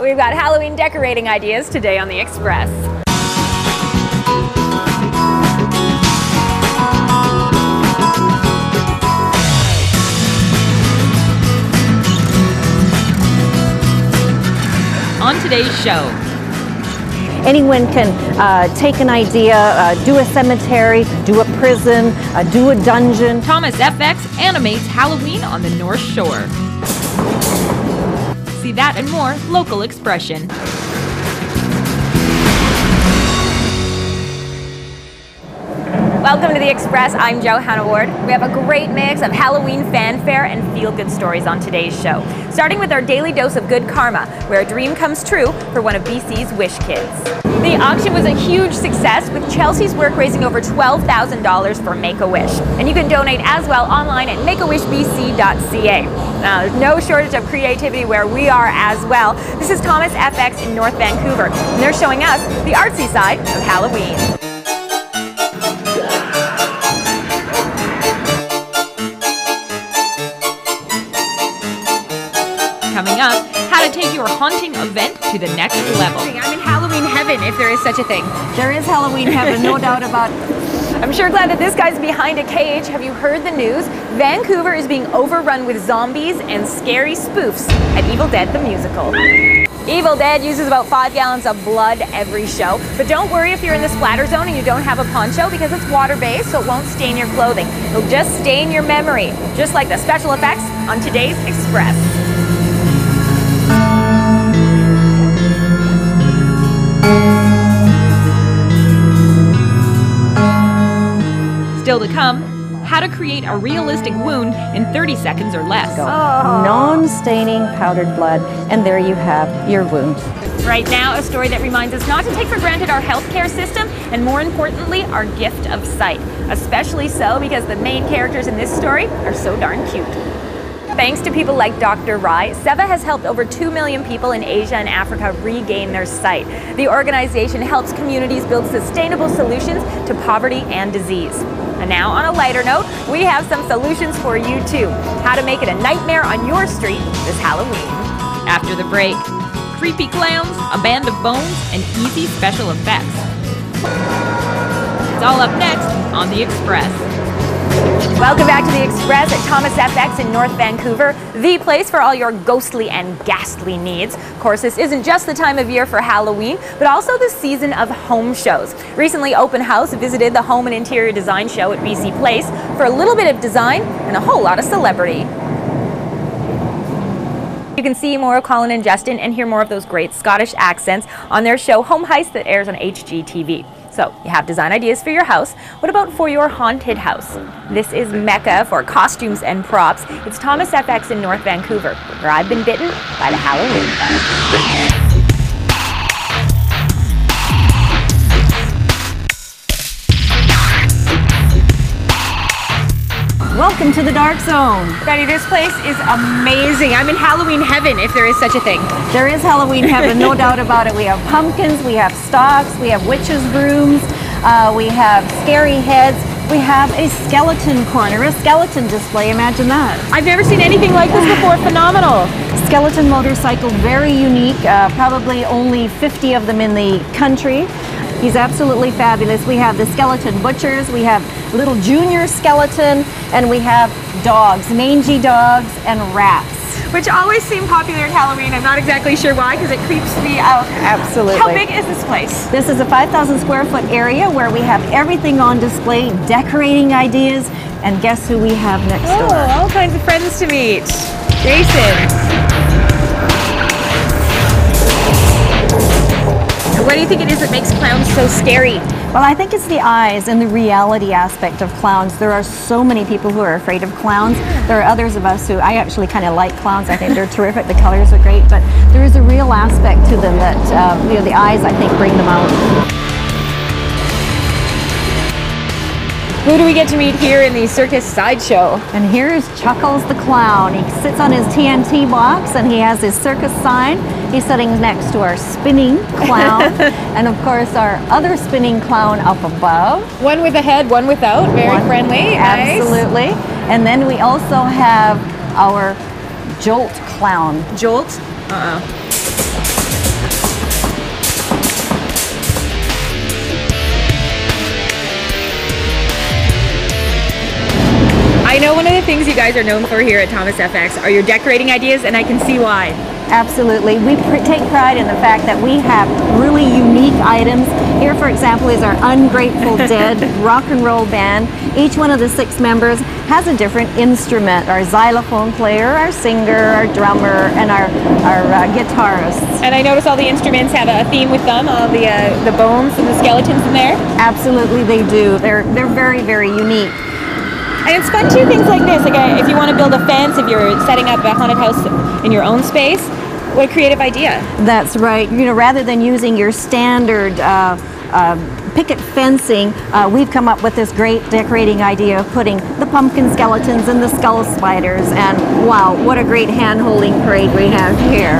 we've got Halloween decorating ideas today on the Express. On today's show, anyone can take an idea, do a cemetery, do a prison, do a dungeon. Thomas FX animates Halloween on the North Shore. See that and more local expression. Welcome to the Express. I'm Johanna Ward. We have a great mix of Halloween fanfare and feel-good stories on today's show. Starting with our daily dose of good karma, where a dream comes true for one of BC's Wish Kids. The auction was a huge success, with Chelsea's work raising over $12,000 for Make-A-Wish. And you can donate as well online at makeawishbc.ca. Now, there's no shortage of creativity where we are as well. This is Thomas FX in North Vancouver, and they're showing us the artsy side of Halloween. Coming up, how to take your haunting event to the next level. I'm in Halloween heaven, if there is such a thing. There is Halloween heaven, no doubt about it. I'm sure glad that this guy's behind a cage. Have you heard the news? Vancouver is being overrun with zombies and scary spoofs at Evil Dead the Musical. Evil Dead uses about 5 gallons of blood every show. But don't worry if you're in the splatter zone and you don't have a poncho, because it's water-based, so it won't stain your clothing. It'll just stain your memory, just like the special effects on today's Express. Still to come, how to create a realistic wound in 30 seconds or less. Non-staining powdered blood, and there you have your wound. Right now, a story that reminds us not to take for granted our healthcare system, and more importantly, our gift of sight. Especially so because the main characters in this story are so darn cute. Thanks to people like Dr. Rai, SEVA has helped over 2 million people in Asia and Africa regain their sight. The organization helps communities build sustainable solutions to poverty and disease. And now, on a lighter note, we have some solutions for you too. How to make it a nightmare on your street this Halloween. After the break, creepy clowns, a band of bones, and easy special effects. It's all up next on the Express. Welcome back to the Express at Thomas FX in North Vancouver, the place for all your ghostly and ghastly needs. Of course, this isn't just the time of year for Halloween, but also the season of home shows. Recently, Open House visited the Home and Interior Design Show at BC Place for a little bit of design and a whole lot of celebrity. You can see more of Colin and Justin and hear more of those great Scottish accents on their show Home Heist that airs on HGTV. So, you have design ideas for your house. What about for your haunted house? This is Mecca for costumes and props. It's Thomas FX in North Vancouver, where I've been bitten by the Halloween bug. Welcome to the Dark Zone. Betty, this place is amazing. I'm in Halloween heaven, if there is such a thing. There is Halloween heaven, no doubt about it. We have pumpkins, we have stocks, we have witches' brooms, we have scary heads, we have a skeleton corner, a skeleton display. Imagine that. I've never seen anything like this before. Phenomenal. Skeleton motorcycle, very unique, probably only 50 of them in the country. He's absolutely fabulous. We have the skeleton butchers, we have little junior skeleton, and we have dogs, mangy dogs and rats. Which always seem popular at Halloween. I'm not exactly sure why, because it creeps me out. Absolutely. How big is this place? This is a 5,000 square foot area where we have everything on display, decorating ideas, and guess who we have next door? Oh, all kinds of friends to meet. Jason. What do you think it is that makes clowns so scary? Well, I think it's the eyes and the reality aspect of clowns. There are so many people who are afraid of clowns. There are others of us who, I actually kind of like clowns. I think they're terrific. The colors are great, but there is a real aspect to them that, the eyes, I think, bring them out. Who do we get to meet here in the circus sideshow? And here's Chuckles the Clown. He sits on his TNT box and he has his circus sign. He's sitting next to our spinning clown and of course our other spinning clown up above. One with a head, one without. Very friendly. Absolutely. Nice. And then we also have our Jolt clown. Jolt? Uh-oh. know one of the things you guys are known for here at Thomas FX are your decorating ideas, and I can see why. Absolutely. We take pride in the fact that we have really unique items. Here, for example, is our Ungrateful Dead rock and roll band. Each one of the 6 members has a different instrument. Our xylophone player, our singer, our drummer, and our guitarist. And I notice all the instruments have a theme with them, all the bones and the skeletons in there. Absolutely, they do. They're very, very unique. And it's fun too, things like this. Like if you want to build a fence, if you're setting up a haunted house in your own space, what a creative idea. That's right. You know, rather than using your standard picket fencing, we've come up with this great decorating idea of putting the pumpkin skeletons and the skull spiders, and wow, what a great hand-holding parade we have here.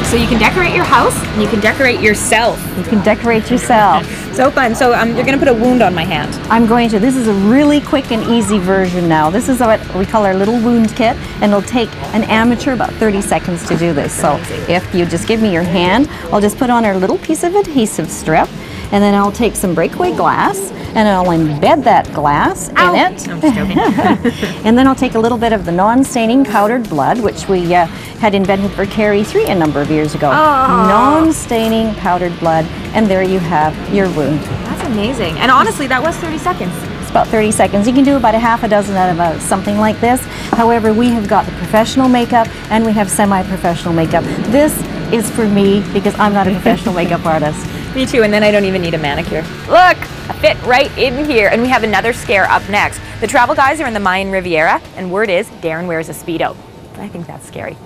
So you can decorate your house, and you can decorate yourself. You can decorate yourself. So fun. So you're going to put a wound on my hand. I'm going to. This is a really quick and easy version now. This is what we call our little wound kit, and it'll take an amateur about 30 seconds to do this. So if you just give me your hand, I'll just put on our little piece of adhesive strip, and then I'll take some breakaway glass, and I'll embed that glass in it. I'm just joking. And then I'll take a little bit of the non-staining powdered blood, which we had invented for Carrie 3 a number of years ago. Oh. Non-staining powdered blood, and there you have your wound. That's amazing. And honestly, that was 30 seconds. It's about 30 seconds. You can do about a half a dozen out of something like this. However, we have got the professional makeup, and we have semi-professional makeup. This is for me because I'm not a professional makeup artist. Me too, and then I don't even need a manicure. Look, I fit right in here. And we have another scare up next. The travel guys are in the Mayan Riviera, and word is Darren wears a Speedo. I think that's scary.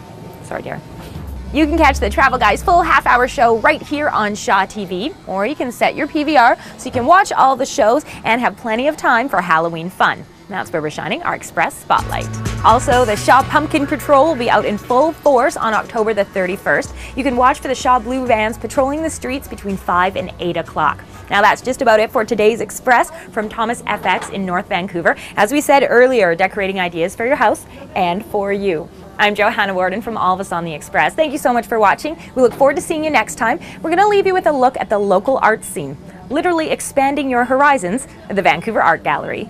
Sorry, Darren. You can catch the Travel Guys full half-hour show right here on Shaw TV, or you can set your PVR so you can watch all the shows and have plenty of time for Halloween fun. That's where we're shining our Express Spotlight. Also, the Shaw Pumpkin Patrol will be out in full force on October the 31st. You can watch for the Shaw Blue Vans patrolling the streets between 5 and 8 o'clock. Now that's just about it for today's Express from Thomas FX in North Vancouver. As we said earlier, decorating ideas for your house and for you. I'm Johanna Ward, and from all of us on the Express, thank you so much for watching. We look forward to seeing you next time. We're going to leave you with a look at the local art scene, literally expanding your horizons at the Vancouver Art Gallery.